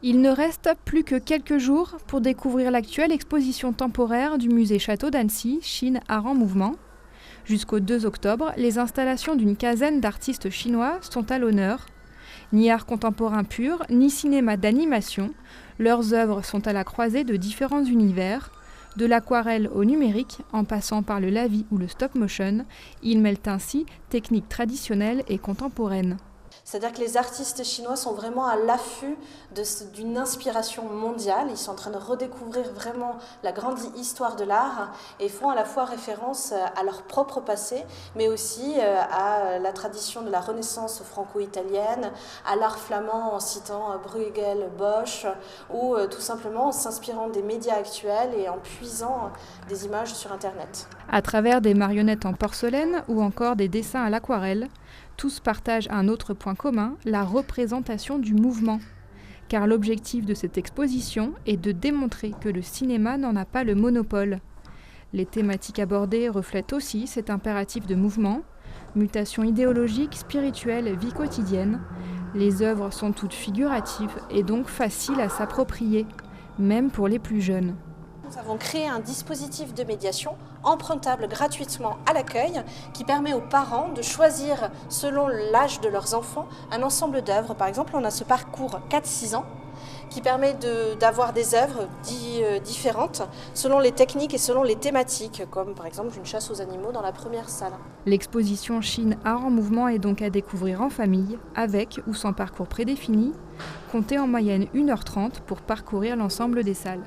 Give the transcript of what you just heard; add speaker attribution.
Speaker 1: Il ne reste plus que quelques jours pour découvrir l'actuelle exposition temporaire du musée Château d'Annecy, Chine Art en Mouvement. Jusqu'au 2 octobre, les installations d'une quinzaine d'artistes chinois sont à l'honneur. Ni art contemporain pur, ni cinéma d'animation, leurs œuvres sont à la croisée de différents univers. De l'aquarelle au numérique, en passant par le lavis ou le stop-motion, ils mêlent ainsi techniques traditionnelles et contemporaines.
Speaker 2: C'est-à-dire que les artistes chinois sont vraiment à l'affût d'une inspiration mondiale. Ils sont en train de redécouvrir vraiment la grande histoire de l'art et font à la fois référence à leur propre passé, mais aussi à la tradition de la Renaissance franco-italienne, à l'art flamand en citant Bruegel, Bosch, ou tout simplement en s'inspirant des médias actuels et en puisant des images sur Internet.
Speaker 1: À travers des marionnettes en porcelaine ou encore des dessins à l'aquarelle, tous partagent un autre point commun, la représentation du mouvement. Car l'objectif de cette exposition est de démontrer que le cinéma n'en a pas le monopole. Les thématiques abordées reflètent aussi cet impératif de mouvement, mutation idéologique, spirituelle, vie quotidienne. Les œuvres sont toutes figuratives et donc faciles à s'approprier, même pour les plus jeunes.
Speaker 2: Nous avons créé un dispositif de médiation empruntable gratuitement à l'accueil qui permet aux parents de choisir selon l'âge de leurs enfants un ensemble d'œuvres. Par exemple, on a ce parcours 4-6 ans qui permet d'avoir des œuvres différentes selon les techniques et selon les thématiques, comme par exemple une chasse aux animaux dans la première salle.
Speaker 1: L'exposition Chine Art en Mouvement est donc à découvrir en famille, avec ou sans parcours prédéfini. Comptez en moyenne 1h30 pour parcourir l'ensemble des salles.